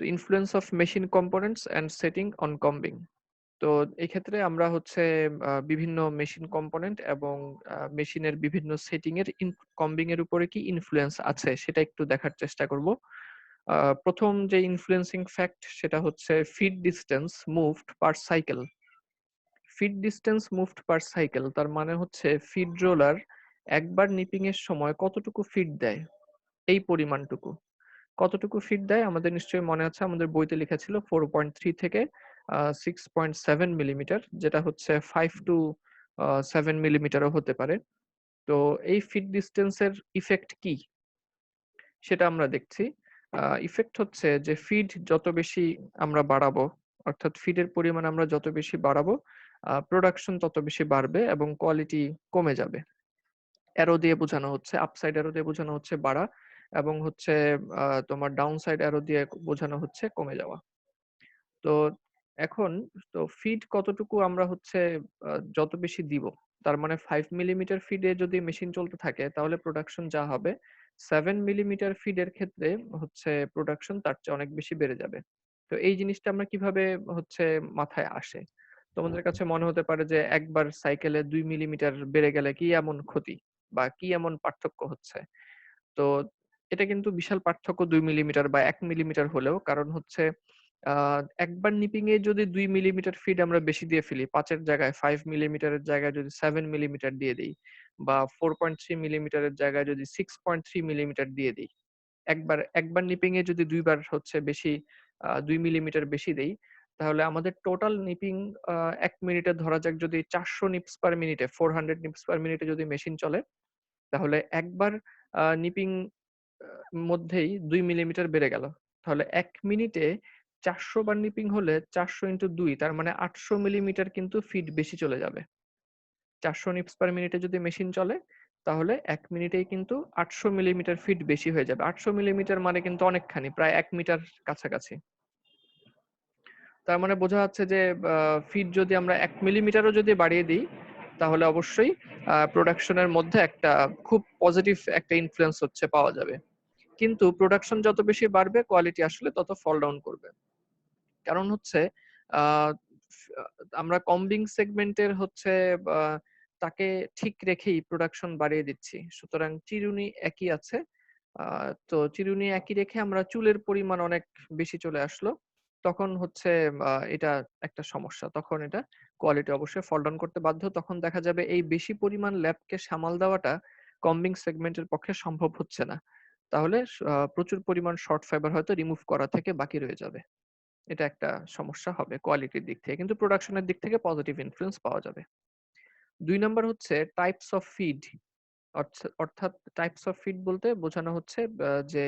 তো influence of machine components and setting on combing. তো এই ক্ষেত্রে আমরা হচ্ছে বিভিন্ন মেশিন কম্পোনেন্ট এবং মেশিনের বিভিন্ন সেটিং এর কম্বিং এর উপরে কি ইনফ্লুয়েন্স আছে সেটা একটু দেখার চেষ্টা করব। প্রথম যে ইনফ্লুয়েন্সিং ফ্যাক্ট সেটা হচ্ছে feed distance moved per cycle. Feed distance moved per cycle তার মানে হচ্ছে ফিড রোলার একবার নিপিং এর সময় কতটুকু ফিড দেয়, এই পরিমাণটুকু কতটুকু ফিড দেয় আমাদের নিশ্চয়ই মনে আছে, আমাদের বইতে লেখা ছিল 4.3 থেকে 6.7 মিলিমিটার, যেটা হচ্ছে 5 টু 7 মিলিমিটারও হতে পারে। তো এই ফিড ডিসটেন্সের ইফেক্ট কি সেটা আমরা দেখছি। ইফেক্ট হচ্ছে যে ফিড যত বেশি আমরা বাড়াবো, অর্থাৎ ফিডের পরিমাণ আমরা যত বেশি বাড়াবো, প্রোডাকশন তত বেশি বাড়বে এবং কোয়ালিটি কমে যাবে। অ্যারো দিয়ে বোঝানো হচ্ছে, আপসাইড অ্যারো দিয়ে বোঝানো হচ্ছে বাড়া, এবং হচ্ছে তোমার ডাউন সাইড অ্যারো দিয়ে বোঝানো হচ্ছে কমে যাওয়া। তো এখন তো ফিড কতটুকু আমরা হচ্ছে যত বেশি দিব, তার মানে 5 মিলিমিটার ফিডে যদি মেশিন চলতে থাকে তাহলে প্রোডাকশন যা হবে 7 মিলিমিটার ফিডের ক্ষেত্রে হচ্ছে প্রোডাকশন তার চেয়ে অনেক বেশি বেড়ে যাবে। তো এই জিনিসটা আমরা কিভাবে হচ্ছে মাথায় আসে? তোমাদের কাছে মনে হতে পারে যে একবার সাইকেলে 2 মিলিমিটার বেড়ে গেলে কি এমন ক্ষতি বা কি এমন পার্থক্য হচ্ছে? তো এটা কিন্তু বিশাল পার্থক্য 2 মিলিমিটার বা 1 মিলিমিটার হলেও। কারণ হচ্ছে আ একবার নিপিং এ যদি 2 মিলিমিটার ফিড আমরা বেশি দিয়ে ফেলি, 5 এর জায়গায় 5 মিলিমিটারের জায়গায় যদি 7 মিলিমিটার দিয়ে দেই বা 4.3 মিলিমিটারের জায়গায় যদি 6.3 মিলিমিটার দিয়ে দেই। একবার নিপিং এ যদি ২ বার হচ্ছে বেশি ২ মিলিমিটার বেশি দেই, তাহলে আমাদের টোটাল নিপিং ১ মিনিটে ধরা যাক যদি 400 নিপস পার মিনিটে 400 নিপস পার মিনিটে যদি মেশিন চলে, তাহলে একবার নিপিং আ মধ্যেই ২ মিলিমিটার বেড়ে গেল। তাহলে ১ মিনিটে ৪০০ বার নিপিং হলে ৪০০ ইনটু ২ তার মানে ৮০০ মিলিমিটার কিন্তু ফিড বেশি চলে যাবে। ৪০০ নিপস পার মিনিটে যদি মেশিন চলে, তাহলে ১ মিনিটেই কিন্তু ৮০০ মিলিমিটার ফিড বেশি হয়ে যাবে। ৮০০ মিলিমিটার মানে কিন্তু অনেকখানি, প্রায় ১ মিটার কাছাকাছি। তার মানে বোঝা যাচ্ছে যে ফিড যদি আমরা ১ মিলিমিটারও যদি বাড়িয়ে দিই, তাহলে অবশ্যই প্রোডাকশন এর মধ্যে একটা খুব পজিটিভ একটা ইনফ্লুয়েন্স হচ্ছে পাওয়া যাবে। কিন্তু প্রোডাকশন যত বেশি বাড়বে কোয়ালিটি আসলে তত ফল ডাউন করবে। কারণ হচ্ছে আ ফ আমরা কম্বিং সেগমেন্টের হচ্ছে বা তাকে ঠিক রেখেই প্রোডাকশন বাড়িয়ে দিচ্ছি। সুতরাং চিরুনি একই আছে। আ তো চিরুনি একই রেখে আমরা চুলের পরিমাণ অনেক বেশি চলে আসলো। তখন হচ্ছে এটা একটা সমস্যা। তখন এটা কোয়ালিটি অবশ্যই ফল ডাউন করতে বাধ্য। তখন দেখা যাবে এই বেশি পরিমাণ ল্যাবকে সামাল দেওয়াটা কম্বিং সেগমেন্টের পক্ষে সম্ভব হচ্ছে না। তাহলে প্রচুর পরিমাণ শর্ট ফাইবার হয়তো রিমুভ করা থেকে বাকি রয়ে যাবে। এটা একটা সমস্যা হবে কোয়ালিটির দিক থেকে। কিন্তু প্রোডাকশন এর দিক থেকে পজিটিভ ইনফ্লুয়েন্স পাওয়া যাবে। ২ নাম্বার হচ্ছে টাইপস অফ ফিড। অর্থাৎ টাইপস অফ ফিড বলতে বোঝানো হচ্ছে যে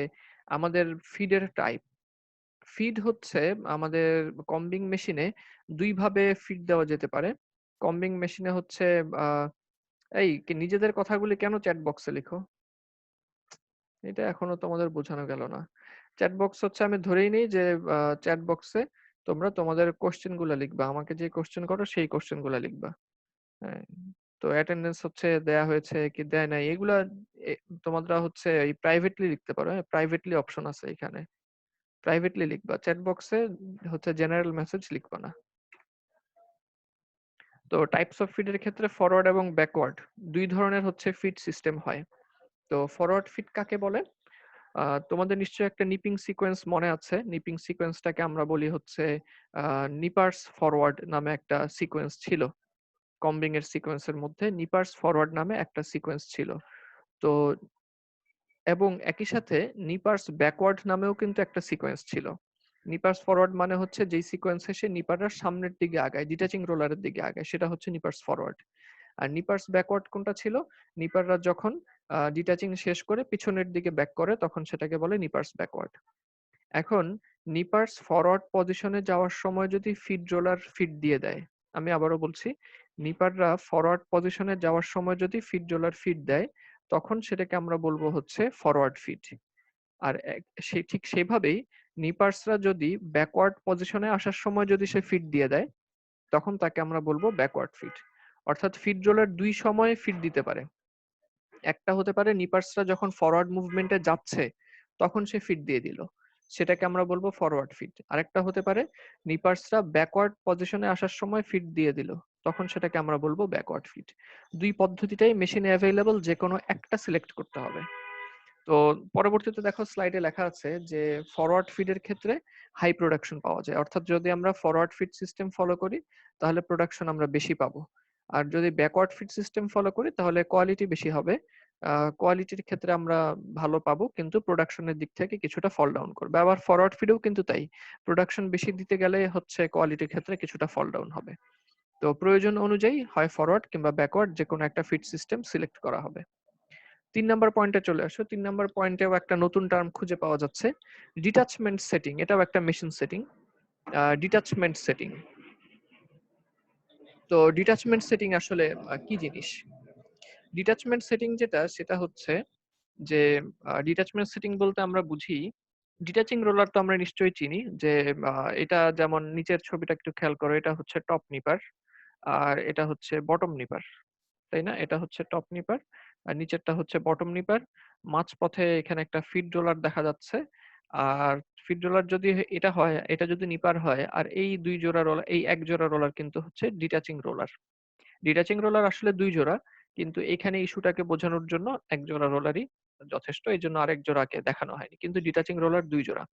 আমাদের ফিডের টাইপ। ফিড হচ্ছে আমাদের কম্বিং মেশিনে ২ ভাবে ফিড দেওয়া যেতে পারে। কম্বিং মেশিনে হচ্ছে আ এই নিজেদের কথাগুলি কেন চ্যাট বক্সে লিখো? এটা এখনো তোমাদের বোঝানো গেল না। চ্যাট বক্স হচ্ছে আমি ধরেই নেই যে চ্যাট বক্সে তোমরা তোমাদের কোয়েশ্চেন গুলা লিখবা। আমাকে যে কোয়েশ্চেন করো সেই কোয়েশ্চেন গুলা লিখবা। হ্যাঁ? তো অ্যাটেন্ডেন্স হচ্ছে দেয়া হয়েছে কি দেয় নাই এগুলা এ তোমরা হচ্ছে এই প্রাইভেটলি লিখতে পারো। হ্যাঁ? প্রাইভেটলি অপশন আছে এখানে। প্রাইভেটলি লিখবা। চ্যাট বক্সে হচ্ছে জেনারেল মেসেজ লিখবা না। তো টাইপস অফ ফিড এর ক্ষেত্রে ফরওয়ার্ড এবং ব্যাকওয়ার্ড ২ ধরনের হচ্ছে ফিড সিস্টেম হয়। তো ফরওয়ার্ড ফিড কাকে বলে? তোমাদের নিশ্চয়ই একটা নিপিং সিকোয়েন্স মনে আছে। নিপিং সিকোয়েন্সটাকে আমরা বলি হচ্ছে আ নিপার্স ফরওয়ার্ড নামে একটা সিকোয়েন্স ছিল। কম্বিং এর সিকোয়েন্সের মধ্যে নিপার্স ফরওয়ার্ড নামে একটা সিকোয়েন্স ছিল। তো এবং একই সাথে নিপার্স ব্যাকওয়ার্ড নামেও কিন্তু একটা সিকোয়েন্স ছিল। নিপার্স ফরওয়ার্ড মানে হচ্ছে যেই সিকোয়েন্স এসে নিপাররা সামনের দিকে আগায়, ডিটাচিং রোলারের দিকে আগায় সেটা হচ্ছে নিপার্স ফরওয়ার্ড। আর নিপার্স ব্যাকওয়ার্ড কোনটা ছিল? নিপাররা যখন ডিটাচিং শেষ করে পিছনের দিকে ব্যাক করে তখন সেটাকে বলে নিপার্স ব্যাকওয়ার্ড। এখন নিপার্স ফরওয়ার্ড পজিশনে যাওয়ার সময় যদি ফিড রোলার ফিড দিয়ে দেয়, আমি আবারও বলছি, নিপাররা ফরওয়ার্ড পজিশনে যাওয়ার সময় যদি ফিড রোলার ফিড দেয়, তখন সেটাকে আমরা বলবো হচ্ছে ফরওয়ার্ড ফিড। আর ঠিক সেভাবেই নিপার্সরা যদি ব্যাকওয়ার্ড পজিশনে আসার সময় যদি সে ফিড দিয়ে দেয়, তখন তাকে আমরা বলবো ব্যাকওয়ার্ড ফিড। অর্থাৎ ফিড রোলার ২ সময়ে ফিড দিতে পারে। একটা হতে পারে নিপার্সরা যখন ফরওয়ার্ড মুভমেন্টে যাচ্ছে, তখন সে ফিড দিয়ে দিল। সেটাকে আমরা বলবো ফরওয়ার্ড ফিড। আরেকটা হতে পারে নিপার্সরা ব্যাকওয়ার্ড পজিশনে আসার সময় ফিড দিয়ে দিল, তখন সেটাকে আমরা বলবো ব্যাকওয়ার্ড ফিড। দুই পদ্ধতিটাই মেশিনে অ্যাভেলেবল, যে কোনো একটা সিলেক্ট করতে হবে। তো পরবর্তীতে দেখো স্লাইডে লেখা আছে যে ফরওয়ার্ড ফিডের ক্ষেত্রে হাই প্রোডাকশন পাওয়া যায়, অর্থাৎ যদি আমরা ফরওয়ার্ড ফিড সিস্টেম ফলো করি তাহলে প্রোডাকশন আমরা বেশি পাবো, আর যদি ব্যাকওয়ার্ড ফিড সিস্টেম ফলো করি তাহলে কোয়ালিটি বেশি হবে। কোয়ালিটির ক্ষেত্রে আমরা ভালো পাবো, কিন্তু প্রোডাকশনের দিক থেকে কিছুটা ফল ডাউন করবে। আবার ফরওয়ার্ড ফিডেও কিন্তু তাই, প্রোডাকশন বেশি দিতে গেলে হচ্ছে কোয়ালিটির ক্ষেত্রে কিছুটা ফল ডাউন হবে। তো প্রয়োজন অনুযায়ী হয় ফরওয়ার্ড কিংবা ব্যাকওয়ার্ড যে কোনো একটা ফিড সিস্টেম সিলেক্ট করা হবে। ৩ নাম্বার পয়েন্টে চলে আসো। ৩ নাম্বার পয়েন্টেও একটা নতুন টার্ম খুঁজে পাওয়া যাচ্ছে, ডিটাচমেন্ট সেটিং। এটাও একটা মেশিন সেটিং, ডিটাচমেন্ট সেটিং। তো ডিটাচমেন্ট সেটিং আসলে কি জিনিস? ডিটাচমেন্ট সেটিং যেটা, সেটা হচ্ছে যে ডিটাচমেন্ট সেটিং বলতে আমরা বুঝি, ডিটাচিং রোলার তো আমরা নিশ্চয়ই চিনি, যে এটা যেমন নিচের ছবিটা একটু খেয়াল করো, এটা হচ্ছে টপ নিপার আর এটা হচ্ছে বটম নিপার, তাই না? এটা হচ্ছে টপ নিপার আর নিচেরটা হচ্ছে বটম নিপার। মাঝপথে এখানে একটা ফিড রোলার দেখা যাচ্ছে। আর ফিড রোলার যদি এটা হয়, এটা যদি নিপার হয়, আর এই দুই জোড়া রোলার, এই এক জোড়া রোলার কিন্তু হচ্ছে ডিটাচিং রোলার। ডিটাচিং রোলার আসলে দুই জোড়া, কিন্তু এখানে ইস্যুটাকে বোঝানোর জন্য এক জোড়া রোলারই যথেষ্ট, এই জন্য আরেক জোড়াকে দেখানো হয়নি, কিন্তু ডিটাচিং রোলার দুই জোড়া।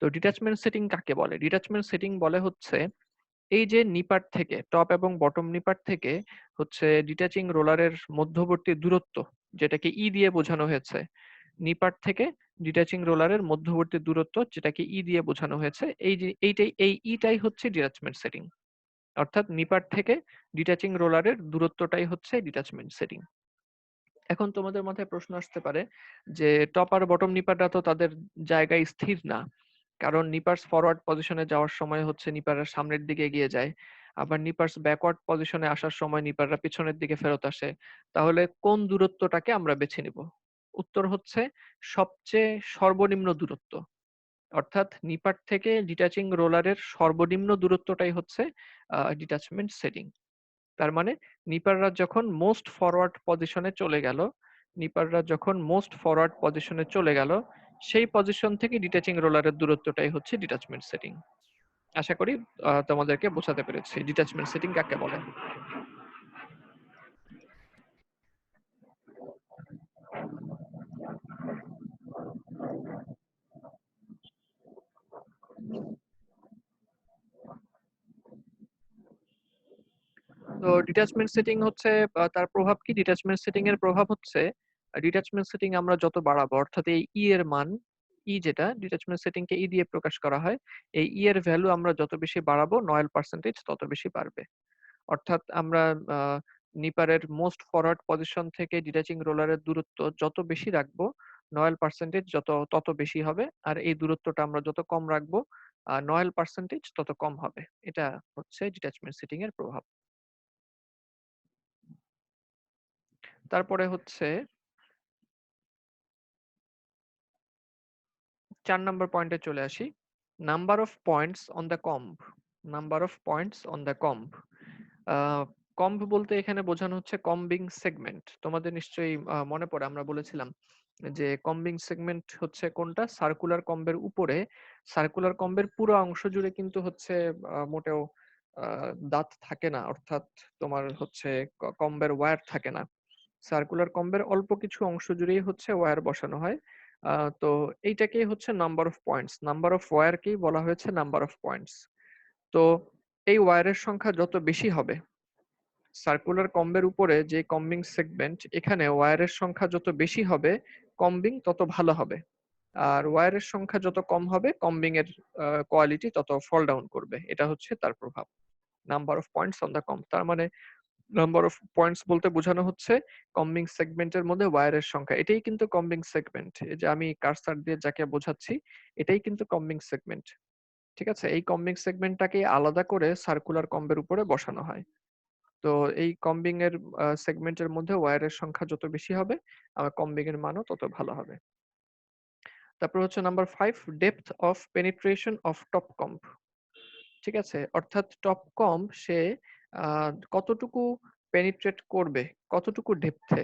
তো ডিটাচমেন্ট সেটিং কাকে বলে? ডিটাচমেন্ট সেটিং বলে হচ্ছে এই যে নিপার থেকে, টপ এবং বটম নিপার থেকে হচ্ছে ডিটাচিং রোলারের মধ্যবর্তী দূরত্ব, যেটাকে ই দিয়ে বোঝানো হয়েছে। নিপার থেকে ডিটাচিং রোলারের মধ্যবর্তী দূরত্ব, যেটাকে ই দিয়ে বোঝানো হয়েছে, এই যে এইটাই, এই ইটাই হচ্ছে ডিটাচমেন্ট সেটিং। অর্থাৎ নিপার থেকে ডিটাচিং রোলারের দূরত্বটাই হচ্ছে ডিটাচমেন্ট সেটিং। এখন তোমাদের মাথায় প্রশ্ন আসতে পারে যে টপ আর বটম নিপাররা তো তাদের জায়গায় স্থির না, কারণ নিপার্স ফরওয়ার্ড পজিশনে যাওয়ার সময় হচ্ছে নিপাররা সামনের দিকে এগিয়ে যায়, আবার নিপার্স ব্যাকওয়ার্ড পজিশনে আসার সময় নিপাররা পিছনের দিকে ফেরত আসে। তাহলে কোন দূরত্বটাকে আমরা বেছে নিব? উত্তর হচ্ছে সবচেয়ে সর্বনিম্ন দূরত্ব। অর্থাৎ নিপার থেকে ডিটাচিং রোলারের সর্বনিম্ন দূরত্বটাই হচ্ছে ডিটাচমেন্ট সেটিং। তার মানে নিপাররা যখন মোস্ট ফরওয়ার্ড পজিশনে চলে গেল, নিপাররা যখন মোস্ট ফরওয়ার্ড পজিশনে চলে গেল, সেই পজিশন থেকে ডিটাচিং রোলারের দূরত্বটাই হচ্ছে ডিটাচমেন্ট সেটিং। আশা করি তোমাদেরকে বোঝাতে পেরেছি ডিটাচমেন্ট সেটিং কাকে বলে। তো ডিটাচমেন্ট সেটিং হচ্ছে তার প্রভাব কি? ডিটাচমেন্ট সেটিং এর প্রভাব হচ্ছে ডিটাচমেন্ট সেটিং আমরা যত বাড়াবো, অর্থাৎ এই ই এর মান, ই যেটা ডিটাচমেন্ট সেটিং কে ই দিয়ে প্রকাশ করা হয়, এই ই এর ভ্যালু আমরা যত বেশি বাড়াবো নয়েল পার্সেন্টেজ তত বেশি বাড়বে। অর্থাৎ আমরা নিপারের মোস্ট ফরওয়ার্ড পজিশন থেকে ডিটাচিং রোলারের দূরত্ব যত বেশি রাখবো, নয়েল পার্সেন্টেজ তত বেশি হবে, আর এই দূরত্বটা আমরা যত কম রাখবো, নয়েল পার্সেন্টেজ তত কম হবে। এটা হচ্ছে ডিটাচমেন্ট সেটিং এর প্রভাব। তারপরে হচ্ছে ৪ নাম্বার পয়েন্টে চলে আসি। Number of points on the comb. Number of points on the comb. Comb বলতে এখানে বোঝানো হচ্ছে কম্বিং সেগমেন্ট। তোমাদের নিশ্চয়ই মনে পড়ে আমরা বলেছিলাম যে কম্বিং সেগমেন্ট হচ্ছে কোনটা? সার্কুলার কম্বের উপরে, সার্কুলার কম্বের পুরো অংশ জুড়ে কিন্তু হচ্ছে মোটেও দাঁত থাকে না, অর্থাৎ তোমার হচ্ছে কম্বের ওয়্যার থাকে না। সার্কুলার কম্বের অল্প কিছু অংশ জুড়েই হচ্ছে ওয়্যার বসানো হয়। তো এইটাকেই হচ্ছে number of points, number of ওয়্যারকেই বলা হয়েছে নাম্বার অফ পয়েন্টস। তো এই ওয়্যারের সংখ্যা যত বেশি হবে, সার্কুলার কম্বের উপরে যে কম্বিং সেগমেন্ট, এখানে ওয়্যারের সংখ্যা যত বেশি হবে কম্বিং তত ভালো হবে, আর ওয়্যারের সংখ্যা যত কম হবে কম্বিং এর কোয়ালিটি তত ফল ডাউন করবে। এটা হচ্ছে তার প্রভাব, number of points on the comb. তার মানে নাম্বার অফ পয়েন্টস বলতে বোঝানো হচ্ছে কম্বিং সেগমেন্টের মধ্যে ওয়্যারের সংখ্যা। এটাই কিন্তু কম্বিং সেগমেন্ট, এই যে আমি কার্সার দিয়ে যাকে বোঝাচ্ছি, এটাই কিন্তু কম্বিং সেগমেন্ট। ঠিক আছে, এই কম্বিং সেগমেন্টটাকে আলাদা করে সার্কুলার কম্বের উপরে বসানো হয়। তো এই কম্বিং এর সেগমেন্টের মধ্যে ওয়্যারের সংখ্যা যত বেশি হবে, কম্বিং এর মানও তত ভালো হবে। তারপর হচ্ছে number 5, depth of penetration of top comb. ঠিক আছে, অর্থাৎ টপ কম্ব সে কতটুকু পেনিট্রেট করবে, কতটুকু ডেপথে,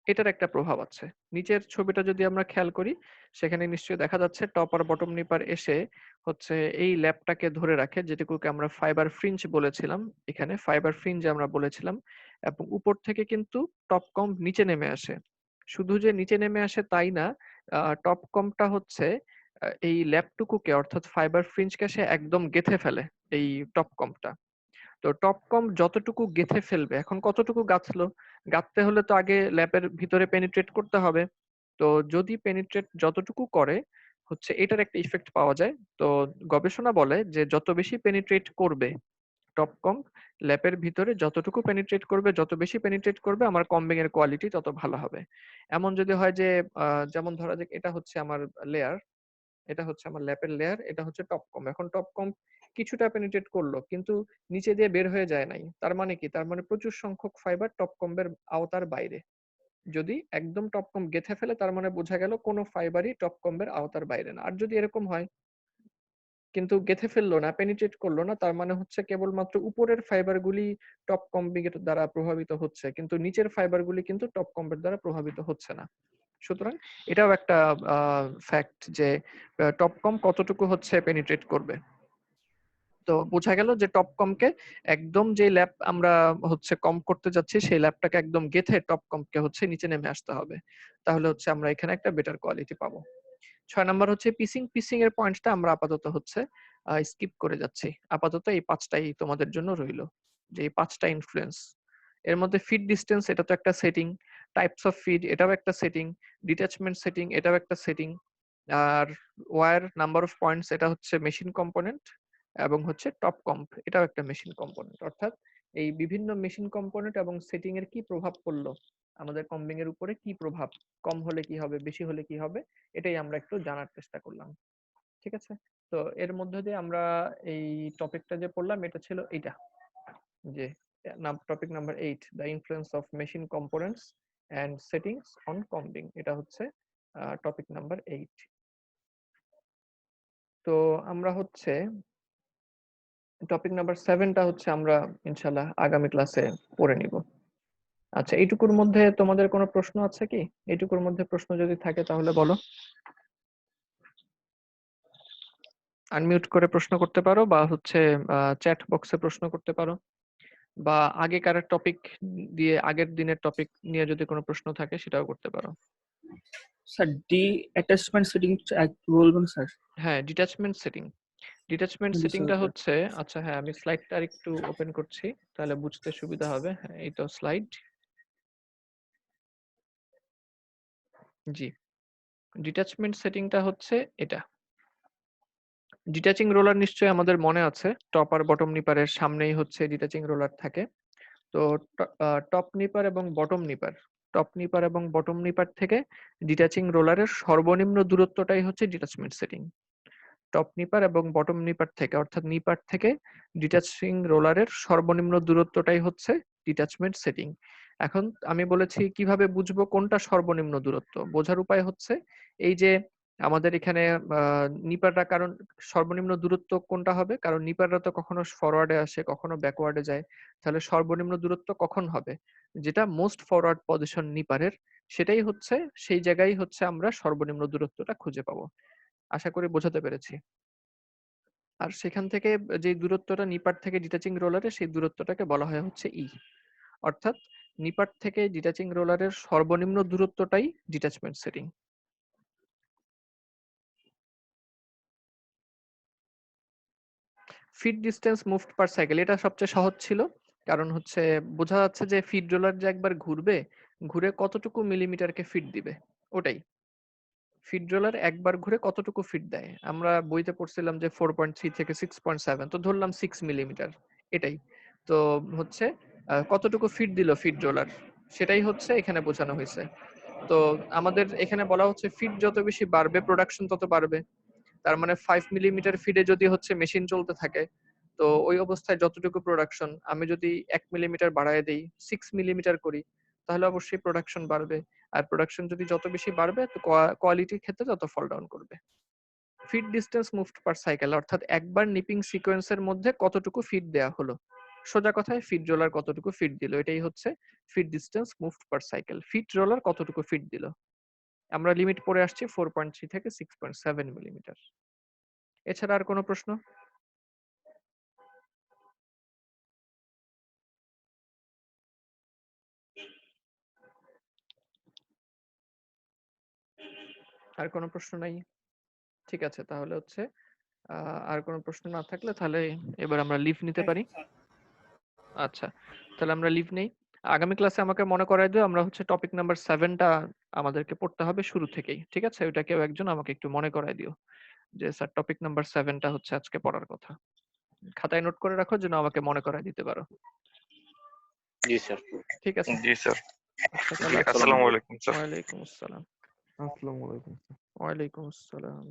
এটার একটা প্রভাব আছে। নিচের ছবিটা যদি আমরা খেয়াল করি, সেখানে নিশ্চয়ই দেখা যাচ্ছে টপ আর বটম নিপার এসে হচ্ছে এই ল্যাপটাকে ধরে রাখে, যেটুকুকে আমরা ফাইবার ফ্রিঞ্জ বলেছিলাম, এখানে ফাইবার ফ্রিঞ্জ আমরা বলেছিলাম, এবং উপর থেকে কিন্তু টপ কম্ব নিচে নেমে আসে। শুধু যে নিচে নেমে আসে তাই না, টপ কম্বটা হচ্ছে এই ল্যাপটুকুকে অর্থাৎ ফাইবার ফ্রিঞ্জকে সে একদম গেঁথে ফেলে এই টপ কম্বটা। তো টপকম যতটুকু গেঁথে ফেলবে, এখন কতটুকু গাঁথলো, গাঁথতে হলে তো আগে ল্যাপের ভিতরে পেনিট্রেট করতে হবে। তো যদি পেনিট্রেট যতটুকু করে হচ্ছে এটার একটা ইফেক্ট পাওয়া যায়। তো গবেষণা বলে যে যত বেশি পেনিট্রেট করবে টপকম ল্যাপের ভিতরে, যতটুকু পেনিট্রেট করবে, যত বেশি পেনিট্রেট করবে, আমার কম্বিং এর কোয়ালিটি তত ভালো হবে। এমন যদি হয় যে যেমন ধরা যাক এটা হচ্ছে আমার লেয়ার, এটা হচ্ছে আমার ল্যাপের লেয়ার, এটা হচ্ছে টপকম। এখন টপকম কিছুটা পেনিট্রেট করলো কিন্তু নিচে দিয়ে বের হয়ে যায় নাই, তার মানে কি, তার মানে প্রচুর সংখ্যক ফাইবার টপকম্বের আওতার বাইরে। যদি একদম টপকম গেঁথে ফেলে তার মানে বোঝা গেল কোনো ফাইবারই টপকম্বের আওতার বাইরে না। আর যদি এরকম হয় কিন্তু গেঁথে ফেললো না, পেনিট্রেট করলো না, তার মানে হচ্ছে কেবলমাত্র উপরের ফাইবারগুলি টপ কম্বিং এর দ্বারা প্রভাবিত হচ্ছে, কিন্তু নিচের ফাইবারগুলি কিন্তু টপ কম্বের দ্বারা প্রভাবিত হচ্ছে না। সুতরাং এটাও একটা ফ্যাক্ট যে টপকম কতটুকু হচ্ছে পেনিট্রেট করবে। তো বোঝা গেল যে টপকমকে একদম যে ল্যাব আমরা হচ্ছে কম করতে যাচ্ছি সেই ল্যাবটাকে একদম গেথে টপকমকে হচ্ছে নিচে নেমে আসতে হবে, তাহলে হচ্ছে আমরা এখানে একটা বেটার কোয়ালিটি পাবো। 6 নাম্বার হচ্ছে পিসিং। পিসিং এর পয়েন্টটা আমরা আপাতত হচ্ছে স্কিপ করে যাচ্ছি। আপাতত এই 5টাই তোমাদের জন্য রইলো, যে এই 5টা ইনফ্লুয়েন্স। এর মধ্যে ফিড ডিসটেন্স এটা তো একটা সেটিং, টাইপস অফ ফিড এটাও একটা সেটিং, ডিট্যাচমেন্ট সেটিং এটাও একটা সেটিং, আর ওয়্যার নাম্বার অফ পয়েন্টস এটা হচ্ছে মেশিন কম্পোনেন্ট, এবং হচ্ছে টপ কম্প এটাও একটা মেশিন কম্পোনেন্ট। অর্থাৎ এই বিভিন্ন মেশিন কম্পোনেন্ট এবং সেটিং এর কি প্রভাব পড়লো আমাদের কম্বিং এর উপরে, কি প্রভাব, কম হলে কি হবে, বেশি হলে কি হবে, এটাই আমরা একটু জানার চেষ্টা করলাম। ঠিক আছে? তো এর মধ্যে দিয়ে আমরা এই টপিকটা যে পড়লাম এটা ছিল এইটা, যে topic number 8, the influence of machine components and settings on combing. এটা হচ্ছে টপিক নাম্বার 8। তো আমরা হচ্ছে টপিক নাম্বার 7টা হচ্ছে আমরা ইনশাআল্লাহ আগামী ক্লাসে পড়ে নিব। আচ্ছা, এইটুকুর মধ্যে তোমাদের কোনো প্রশ্ন আছে কি? এইটুকুর মধ্যে প্রশ্ন যদি থাকে তাহলে বলো। আনমিউট করে প্রশ্ন করতে পারো, বা হচ্ছে চ্যাট বক্সে প্রশ্ন করতে পারো, বা আগেকার টপিক দিয়ে আগের দিনের টপিক নিয়ে যদি কোনো প্রশ্ন থাকে সেটাও করতে পারো। স্যার ডি অ্যাটাচমেন্ট সেটিং বলবেন স্যার? হ্যাঁ, ডিট্যাচমেন্ট সেটিং। ডিট্যাচমেন্ট জি সেটিংটা স্যার। হচ্ছে, আচ্ছা হ্যাঁ আমি স্লাইডটা আরেকটু ওপেন করছি তাহলে বুঝতে সুবিধা হবে। হ্যাঁ এই তো স্লাইড। জি, ডিট্যাচমেন্ট সেটিংটা হচ্ছে এটা। ডিটাচিং রোলার নিশ্চয়ই আমাদের মনে আছে, টপ আর বটম নিপারের সামনেই হচ্ছে ডিটাচিং রোলার থাকে। তো টপ নিপার এবং বটম নিপার, টপ নিপার এবং বটম নিপার থেকে ডিটাচিং রোলারের সর্বনিম্ন দূরত্বটাই হচ্ছে ডিটাচমেন্ট সেটিং। টপ নিপার এবং বটম নিপার থেকে, অর্থাৎ নিপার থেকে ডিটাচিং রোলারের সর্বনিম্ন দূরত্বটাই হচ্ছে ডিটাচমেন্ট সেটিং। এখন আমি বলেছি কিভাবে বুঝবো কোনটা সর্বনিম্ন দূরত্ব, বোঝার উপায় হচ্ছে এই যে আমাদের এখানে নিপারটা, কারণ সর্বনিম্ন দূরত্ব কোনটা হবে, কারণ নিপাররা তো কখনো ফরওয়ার্ডে আসে কখনো ব্যাকওয়ার্ডে যায়, তাহলে সর্বনিম্ন দূরত্ব কখন হবে, যেটা মোস্ট ফরওয়ার্ড পজিশন নিপারের, সেটাই হচ্ছে সেই জায়গায় হচ্ছে আমরা সর্বনিম্ন দূরত্বটা খুঁজে পাবো। আশা করি বোঝাতে পেরেছি। আর সেখান থেকে যে দূরত্বটা নিপার থেকে ডিটাচিং রোলারে, সেই দূরত্বটাকে বলা হয় হচ্ছে ই। অর্থাৎ নিপার থেকে ডিটাচিং রোলারের সর্বনিম্ন দূরত্বটাই detachment setting. Feed distance moved per cycle, এটা সবচেয়ে সহজ ছিল, কারণ হচ্ছে বোঝা যাচ্ছে যে ফিড রোলার যে একবার ঘুরবে, ঘুরে কতটুকু মিলিমিটারকে ফিড দিবে, ওটাই। ফিড রোলার একবার ঘুরে কতটুকু ফিড দেয়, আমরা বইতে পড়ছিলাম যে 4.3 থেকে 6.7, তো ধরলাম 6 মিলিমিটার, এটাই। তো হচ্ছে কতটুকু ফিড দিল ফিড রোলার, সেটাই হচ্ছে এখানে বোঝানো হয়েছে। তো আমাদের এখানে বলা হচ্ছে ফিড যত বেশি বাড়বে প্রোডাকশন তত বাড়বে। তার মানে 5 মিলিমিটার ফিডে যদি হচ্ছে মেশিন চলতে থাকে, তো ওই অবস্থায় যতটুকু প্রোডাকশন আমি যদি 1 মিলিমিটার বাড়ায় দেই, 6 মিলিমিটার করি, তাহলে অবশ্যই প্রোডাকশন বাড়বে। আর প্রোডাকশন যদি যত বেশি বাড়বে তো কোয়ালিটির ক্ষেত্রে তত ফল ডাউন করবে। Feed distance moved per cycle, অর্থাৎ একবার নিপিং সিকোয়েন্সের মধ্যে কতটুকু ফিড দেয়া হলো, সোজা কথায় ফিট রোলার কতটুকু ফিট দিল, এটাই হচ্ছে fit distance moved per cycle. Fit roller কতটুকু ফিট দিল, আমরা লিমিট পড়ে আসছি 4.3 থেকে 6.7 মিলিমিটার। এছাড়া আর কোনো প্রশ্ন? আর কোনো প্রশ্ন নাই? ঠিক আছে, তাহলে হচ্ছে আর কোনো প্রশ্ন না থাকলে তাহলে এবার আমরা লিভ নিতে পারি। আচ্ছা, তাহলে আমরা লিভ নেই। আগামী ক্লাসে আমাকে মনে করায় দিও, আমরা হচ্ছে টপিক নাম্বার 7টা আমাদেরকে পড়তে হবে শুরু থেকেই। ঠিক আছে? ওইটা কেউ একজন আমাকে একটু মনে করায় দিও যে স্যার টপিক নাম্বার 7টা হচ্ছে আজকে পড়ার কথা। খাতায় নোট করে রাখো যেন আমাকে মনে করায় দিতে পারো। জি স্যার। ঠিক আছে? জি স্যার। আচ্ছা জি, তাহলে আসসালামু আলাইকুম স্যার। ওয়ালাইকুম আসসালাম। আসসালামু আলাইকুম। ওয়ালাইকুম আসসালাম।